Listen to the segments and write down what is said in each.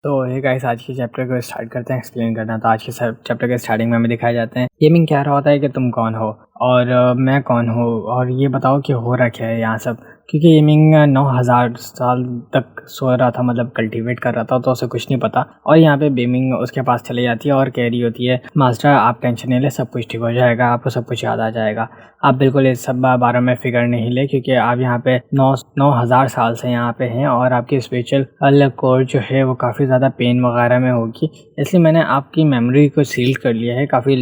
तो hey guys, आज के चैप्टर को स्टार्ट करते हैं एक्सप्लेन करना। तो आज के चैप्टर के स्टार्टिंग में हमें दिखाए जाते हैं गेमिंग क्या रहा होता है कि तुम कौन हो और मैं कौन हूँ और ये बताओ कि हो रहा क्या है यहाँ सब। क्योंकि गेमिंग 9000 साल तक सो रहा था, मतलब कल्टीवेट कर रहा था, तो उसे कुछ नहीं पता। और यहाँ पे गेमिंग उसके पास चली जाती है और कह रही होती है, मास्टर आप टेंशन नहीं ले, सब कुछ ठीक हो जाएगा, आपको सब कुछ याद आ जाएगा। आप बिल्कुल इस सब बारे में फिक्र नहीं ले, क्योंकि आप यहाँ पे 9000 साल से यहाँ पे हैं और आपकी स्पिरिचुअल कोर जो है वो काफ़ी ज़्यादा पेन वगैरह में होगी। इसलिए मैंने आपकी मेमोरी को सील कर लिया है काफ़ी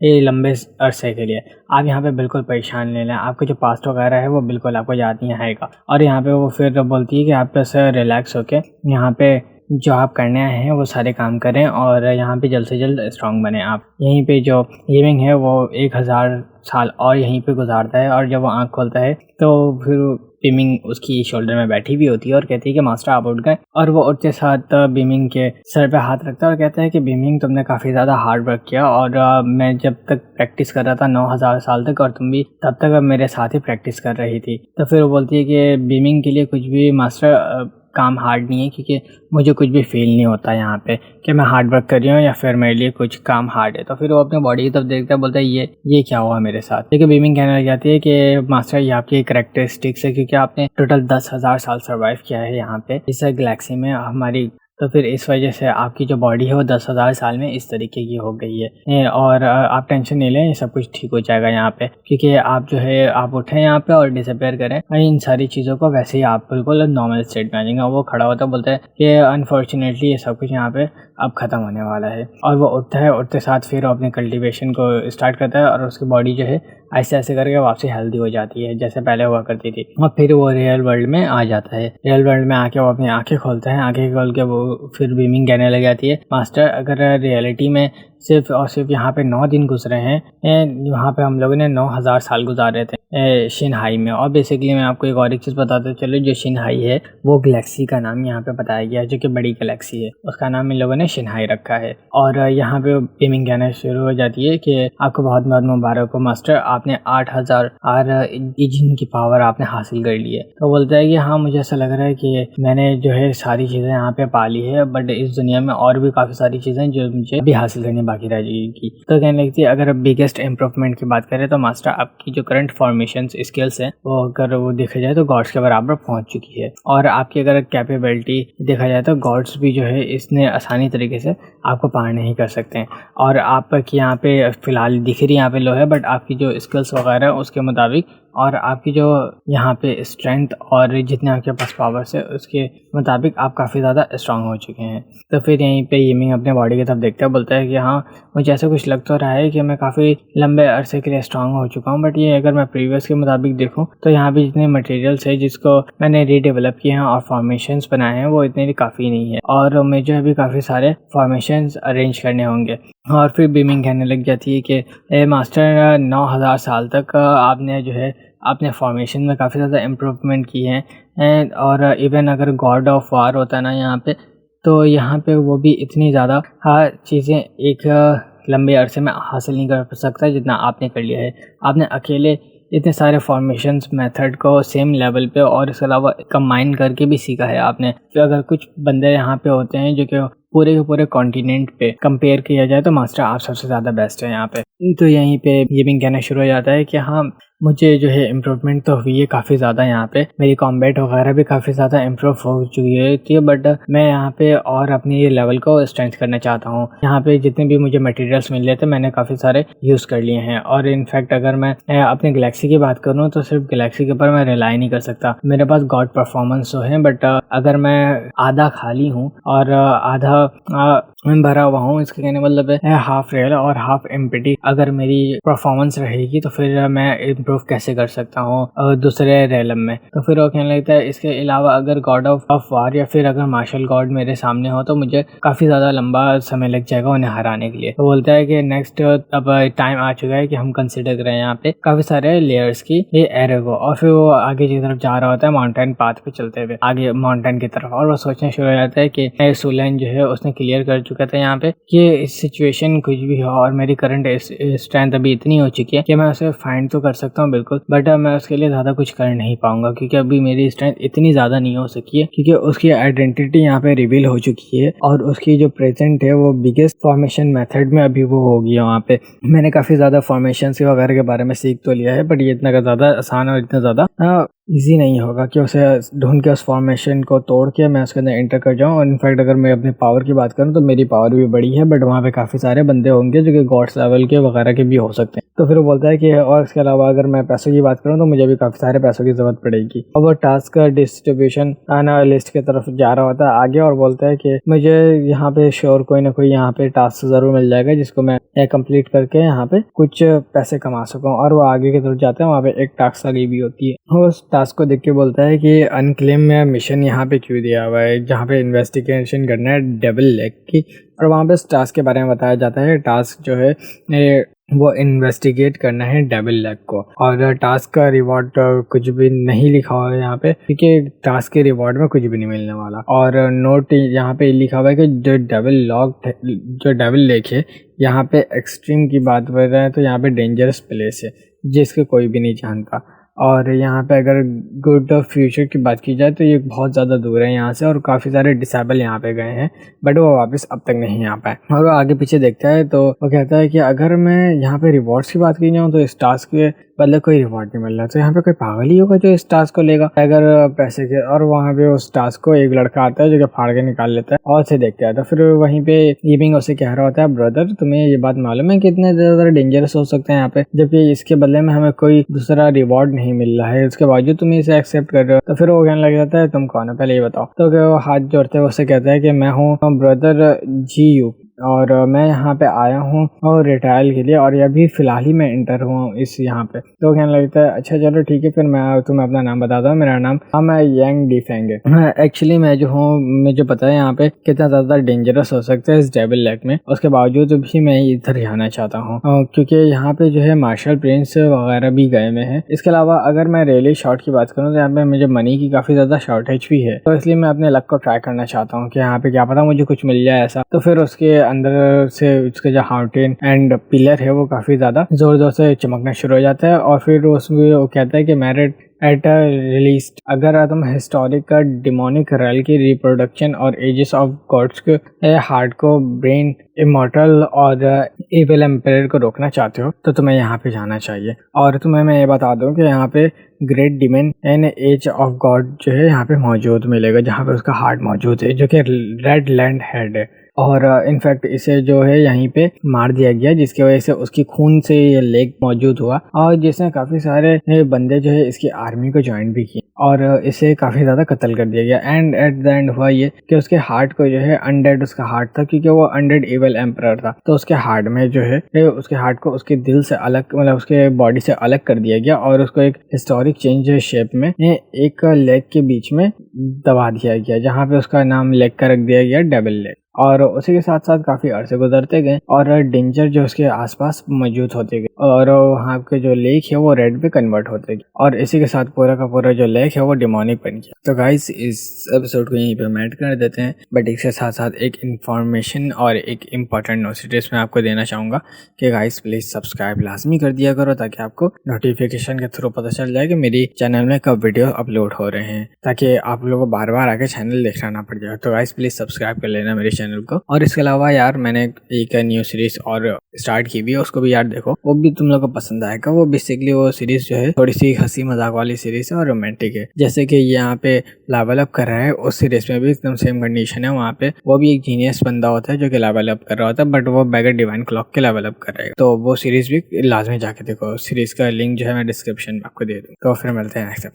लंबे अरसे के लिए। आप यहाँ पे बिल्कुल परेशान नहीं लें, आपका जो पास्ट वगैरह है वो बिल्कुल आपको याद नहीं आएगा। और यहाँ पे वो फिर बोलती है कि आप बस रिलैक्स होके यहाँ पे जो आप करने आए हैं वो सारे काम करें और यहाँ पे जल्द से जल्द स्ट्रांग बने। आप यहीं पे जो गेमिंग है वो 1000 साल और यहीं पे गुजारता है, और जब वो आँख खोलता है तो फिर बीमिंग उसकी शोल्डर में बैठी हुई होती है और कहती है कि मास्टर आप उठ गए। और वो उठते साथ बीमिंग के सर पे हाथ रखता है और कहता है कि बीमिंग तुमने काफ़ी ज़्यादा हार्ड वर्क किया, और मैं जब तक प्रैक्टिस कर रहा था 9000 साल तक, और तुम भी तब तक मेरे साथ ही प्रैक्टिस कर रही थी। तो फिर वो बोलती है कि बीमिंग के लिए कुछ भी मास्टर काम हार्ड नहीं है, क्योंकि मुझे कुछ भी फील नहीं होता यहाँ पे कि मैं हार्ड वर्क कर रही हूँ या फिर मेरे लिए कुछ काम हार्ड है। तो फिर वो अपने बॉडी की तरफ देखता है, बोलता है ये क्या हुआ मेरे साथ। लेकिन बीमिंग कहने लग जाती है कि मास्टर ये आपकी कैरेक्टरिस्टिक्स है, क्योंकि आपने टोटल 10,000 साल सर्वाइव किया है यहाँ पे इस गैलेक्सी में हमारी। तो फिर इस वजह से आपकी जो बॉडी है वो 10,000 साल में इस तरीके की हो गई है। और आप टेंशन नहीं लें, सब कुछ ठीक हो जाएगा यहाँ पे, क्योंकि आप जो है आप उठें यहाँ पे और डिसअपेयर करें और इन सारी चीज़ों को वैसे ही आप बिल्कुल नॉर्मल स्टेट में आ जाएंगे। वो खड़ा होता बोलता है कि अनफॉर्चुनेटली ये सब कुछ यहाँ पे अब ख़त्म होने वाला है। और वो उठता है, उठते साथ फिर वो अपने कल्टीवेशन को स्टार्ट करता है और उसकी बॉडी जो है ऐसे ऐसे करके वापसी हेल्दी हो जाती है जैसे पहले हुआ करती थी। और फिर वो रियल वर्ल्ड में आ जाता है। रियल वर्ल्ड में आके वो अपनी आंखें खोलता है। आंखें खोल के वो फिर बीमिंग कहने लग जाती है, मास्टर अगर रियलिटी में सिर्फ और सिर्फ यहाँ पे 9 दिन गुजरे हैं, यहाँ पे हम लोगों ने 9000 साल गुजारे थे शिनहाई में। और बेसिकली मैं आपको एक और एक चीज़ बताते चलो, जो शिनहाई है वो गैलेक्सी का नाम यहाँ पे बताया गया है, जो कि बड़ी गैलेक्सी है, उसका नाम इन लोगों ने शिनहाई रखा है। और यहाँ पे बीमिंग कहना शुरू हो जाती है कि आपको बहुत बहुत मुबारक हो मास्टर, आपने 8000 जिन की पावर आपने हासिल कर ली है। तो बोलता है कि हाँ, मुझे ऐसा लग रहा है कि मैंने जो है सारी चीज़ें यहाँ पे पा ली है, बट इस दुनिया में और भी काफ़ी सारी चीज़ें जो मुझे अभी हासिल करनी बाकी रह जाएगी। तो कहने लगती है, अगर बिगेस्ट इम्प्रूवमेंट की बात करें तो मास्टर आपकी जो करंट फॉर्मेशन स्किल्स हैं वो अगर वो देखा जाए तो गॉड्स के बराबर पहुंच चुकी है। और आपकी अगर कैपेबिलिटी देखा जाए तो गॉड्स भी जो है इसने आसानी तरीके से आपको पार नहीं कर सकते हैं। और आपकी यहाँ पे फ़िलहाल दिख रही यहाँ पे लो है, बट आपकी जो स्किल्स वगैरह उसके मुताबिक और आपकी जो यहाँ पे स्ट्रेंथ और जितने आपके पास पावर्स है उसके मुताबिक आप काफ़ी ज़्यादा स्ट्रांग हो चुके हैं। तो फिर यहीं पे येमिंग अपने बॉडी की तरफ देखते हैं, बोलता है कि हाँ, मुझे ऐसा कुछ लग तो रहा है कि मैं काफ़ी लंबे अरसे के लिए स्ट्रांग हो चुका हूँ, बट ये अगर मैं प्रीवियस के मुताबिक देखूँ तो यहाँ पे जितने मटेरियल्स है जिसको मैंने रीडेवलप किए हैं और फॉर्मेशंस बनाए हैं वो इतने काफ़ी नहीं है, और मुझे अभी काफ़ी सारे फॉर्मेशंस अरेंज करने होंगे। और फिर बीमिंग कहने लग जाती है कि मास्टर 9000 साल तक आपने जो है अपने फॉर्मेशन में काफ़ी ज़्यादा इम्प्रूवमेंट की है। और इवन अगर गॉड ऑफ वार होता है ना यहाँ पे, तो यहाँ पे वो भी इतनी ज़्यादा चीज़ें एक लंबे अरसे में हासिल नहीं कर सकता जितना आपने कर लिया है। आपने अकेले इतने सारे फॉर्मेशंस मेथड को सेम लेवल पे और इसके अलावा कंबाइन करके भी सीखा है आपने। तो अगर कुछ बंदे यहाँ पे होते हैं जो कि पूरे के पूरे कॉन्टिनेंट पे कंपेयर किया जाए तो मास्टर आप सबसे ज़्यादा बेस्ट है यहाँ पे। तो यहीं पे ये भी कहना शुरू हो जाता है कि हाँ, मुझे जो है इम्प्रूवमेंट तो हुई है काफ़ी ज़्यादा, यहाँ पे मेरी कॉम्बैट वगैरह भी काफ़ी ज़्यादा इम्प्रूव हो चुकी है, बट मैं यहाँ पे और अपनी ये लेवल को स्ट्रेंथ करना चाहता हूँ। यहाँ पे जितने भी मुझे मटेरियल्स मिल रहे थे मैंने काफ़ी सारे यूज़ कर लिए हैं। और इनफैक्ट अगर मैं अपनी गैलेक्सी की बात करूँ तो सिर्फ गैलेक्सी के ऊपर मैं रिलाई नहीं कर सकता। मेरे पास गॉड परफॉर्मेंस तो है, बट अगर मैं आधा खाली हूँ और आधा भरा हुआ हूँ, इसका कहने मतलब है हाफ रियल और हाफ एम्प्टी अगर मेरी परफॉर्मेंस रहेगी तो फिर मैं इम्प्रूव कैसे कर सकता हूँ दूसरे रेलम में। तो फिर वो कहने लगता है, इसके अलावा अगर गॉड ऑफ वार या फिर अगर मार्शल गॉड मेरे सामने हो तो मुझे काफ़ी ज़्यादा लंबा समय लग जाएगा उन्हें हराने के लिए। तो बोलता है कि नेक्स्ट अब टाइम आ चुका है कि हम कंसिडर करें यहाँ पे काफ़ी सारे लेयर्स की ये एरे को। और फिर वो आगे की तरफ जा रहा होता है माउंटेन पाथ पे चलते हुए आगे माउंटेन की तरफ, और वो सोचना शुरू हो जाता है कि सुलैन जो है उसने क्लियर कर चुका था यहाँ पे कि इस सिचुएशन कुछ भी हो और मेरी करंट स्ट्रेंथ अभी इतनी हो चुकी है कि मैं उसे फाइंड तो कर सकता सकता हूँ बिल्कुल, बट मैं उसके लिए ज़्यादा कुछ कर नहीं पाऊंगा क्योंकि अभी मेरी स्ट्रेंथ इतनी ज़्यादा नहीं हो सकी है, क्योंकि उसकी आइडेंटिटी यहाँ पे रिवील हो चुकी है और उसकी जो प्रेजेंट है वो बिगेस्ट फॉर्मेशन मेथड में अभी वो होगी है वहाँ पे। मैंने काफ़ी ज़्यादा फॉर्मेशन वगैरह के बारे में सीख तो लिया है, बट ये इतना ज़्यादा आसान और इतना ज़्यादा इजी नहीं होगा कि उसे ढूंढ के उस फॉर्मेशन को तोड़ के मैं उसके अंदर एंटर कर जाऊँ। और इनफैक्ट अगर मैं अपने पावर की बात करूँ तो मेरी पावर भी बड़ी है, बट वहाँ पे काफ़ी सारे बंदे होंगे जो कि गॉड्स लेवल के वगैरह के भी हो सकते हैं। तो फिर वो बोलता है कि और इसके अलावा अगर मैं पैसों की बात करूँ तो मुझे भी काफ़ी सारे पैसों की ज़रूरत पड़ेगी। और वो टास्क का डिस्ट्रीब्यूशन लिस्ट की तरफ जा रहा होता है आगे और बोलता है कि मुझे यहाँ पे श्योर कोई ना कोई यहाँ पे टास्क ज़रूर मिल जाएगा जिसको मैं कंप्लीट करके यहाँ पे कुछ पैसे कमा सकूँ। और वो आगे की तरफ जाते हैं, वहाँ पे एक टास्क लगी भी होती है। वो उस टास्क को देख के बोलता है कि अनक्लेम मिशन यहाँ पे क्यों दिया हुआ है, जहाँ पे इन्वेस्टिगेशन करना है डेविल लेग की। और वहाँ पे इस टास्क के बारे में बताया जाता है। टास्क जो है वो इन्वेस्टिगेट करना है डेविल लेग को, और टास्क का रिवॉर्ड कुछ भी नहीं लिखा हुआ है यहाँ पे, क्योंकि टास्क के रिवॉर्ड में कुछ भी नहीं मिलने वाला। और नोट यहाँ पे लिखा हुआ है कि जो डेविल लेग है यहाँ पे एक्सट्रीम की बात कर रहे हैं तो यहाँ पे डेंजरस प्लेस है जिसको कोई भी नहीं जानता। और यहाँ पे अगर गुड फ्यूचर की बात की जाए तो ये बहुत ज़्यादा दूर है यहाँ से, और काफ़ी सारे डिसेबल यहाँ पे गए हैं बट वो वापस अब तक नहीं आ पाए। और वो आगे पीछे देखता है तो वो कहता है कि अगर मैं यहाँ पे रिवॉर्ड्स की बात की जाऊँ तो इस टास्क के बदले कोई रिवॉर्ड नहीं मिल रहा, तो यहाँ पे कोई पागल ही होगा जो इस टास्क को लेगा अगर पैसे के। और वहाँ पे उस टास्क को एक लड़का आता है जो कि फाड़ के निकाल लेता है और उसे देखते आता है। फिर वहीं पे ईविंग उसे कह रहा होता है, ब्रदर तुम्हें ये बात मालूम है कि इतने ज़्यादा डेंजरस हो सकते हैं यहाँ पे, जबकि इसके बदले में हमें कोई दूसरा रिवॉर्ड नहीं मिल रहा है, इसके बावजूद तुम इसे एक्सेप्ट कर रहे हो। तो फिर वो कहने लग जाता है तुम कौन हो पहले ये बताओ। तो वो हाथ जोड़ते हुए उससे कहता है कि मैं हूँ ब्रदर GU और मैं यहाँ पे आया हूँ और रिटायर के लिए, और ये अभी फ़िलहाल ही मैं इंटर हुआ हूँ इस यहाँ पे। तो कहने लगता है अच्छा चलो ठीक है, फिर मैं तुम्हें अपना नाम बताता हूँ। मेरा नाम मैं यांग डिफेंग है। एक्चुअली मैं जो हूँ मुझे पता है यहाँ पे कितना ज़्यादा डेंजरस हो सकता है इस डेविल लेग में, उसके बावजूद भी मैं इधर जाना चाहता हूँ क्योंकि यहाँ पे जो है मार्शल प्रिंस वगैरह भी गए में है। इसके अलावा अगर मैं रियली शॉर्ट की बात करूँ तो यहाँ पे मुझे मनी की काफ़ी ज़्यादा शॉर्टेज भी है, तो इसलिए मैं अपने लक को ट्राई करना चाहता हूँ कि यहाँ पे क्या पता मुझे कुछ मिल जाए ऐसा। तो फिर उसके अंदर से उसके जो हाउंटेन एंड पिलर है वो काफ़ी ज़्यादा ज़ोर ज़ोर से चमकना शुरू हो जाता है। और फिर उसमें वो कहता है कि मैरिड एट रिलीज अगर तुम हिस्टोरिक डिमोनिक रेल की रिप्रोडक्शन और एजेस ऑफ गॉड्स के हार्ट को ब्रेन इमॉर्टल और इविल एम्पायर को रोकना चाहते हो तो तुम्हें यहाँ पे जाना चाहिए। और तुम्हें मैं ये बता दूं कि यहाँ पे great demon and age of god जो है यहाँ पे मौजूद मिलेगा, जहाँ पे उसका हार्ट मौजूद है जो कि रेड लैंड हेड है। और इनफैक्ट इसे जो है यहीं पे मार दिया गया, जिसकी वजह से उसकी खून से ये लेग मौजूद हुआ और जिसने काफ़ी सारे बंदे जो है इसकी आर्मी को ज्वाइन भी किए और इसे काफ़ी ज़्यादा कत्ल कर दिया गया। एंड एट द एंड हुआ ये कि उसके हार्ट को जो है अनडेड उसका हार्ट था, क्योंकि वो अनडेड इविल एम्परर था। तो उसके हार्ट में जो है उसके हार्ट को उसके दिल से अलग, मतलब उसके बॉडी से अलग कर दिया गया और उसको एक हिस्टोरिक चेंज शेप में एक लेग के बीच में दबा दिया गया, जहाँ पे उसका नाम लेग का रख दिया गया डेविल लेग। और उसी के साथ साथ काफ़ी अरसे गुजरते गए और डेंजर जो उसके आसपास मौजूद होते गए और वहाँ के जो लेक है वो रेड पे कन्वर्ट होते गए और इसी के साथ पूरा का पूरा जो लेक है वो डिमोनिक बन गया। तो गाइस इस एपिसोड को यहीं पे हम ऐड कर देते हैं, बट इसके साथ साथ एक इन्फॉर्मेशन और एक इम्पॉर्टेंट नोटिस मैं आपको देना चाहूँगा कि गाइस प्लीज़ सब्सक्राइब लाजमी कर दिया करो ताकि आपको नोटिफिकेशन के थ्रू पता चल जाए कि मेरी चैनल में कब वीडियो अपलोड हो रहे हैं, ताकि आप लोगों को बार बार आके चैनल देखना ना पड़ जाए। तो गाइस प्लीज़ सब्सक्राइब कर लेना मेरे चैनल को। और इसके अलावा यार मैंने एक न्यू सीरीज और स्टार्ट की भी है, उसको भी यार देखो, वो भी तुम लोग को पसंद आएगा। वो बेसिकली वो सीरीज जो है थोड़ी सी हंसी मजाक वाली सीरीज है और रोमांटिक है, जैसे कि यहाँ पे लेवल अप कर रहा है उस सीरीज में भी एकदम सेम कंडीशन है। वहाँ पे वो भी एक जीनियस बंदा होता है जो कि लेवल अप कर रहा होता है, बट वो बैगर डिवाइन क्लॉक के लेवल अप कर रहा है। तो वो सीरीज भी लाजमी जाके देखो, सीरीज का लिंक जो है मैं डिस्क्रिप्शन में आपको दे दूँ। तो फिर मिलते हैं नेक्स्ट एपिसोड।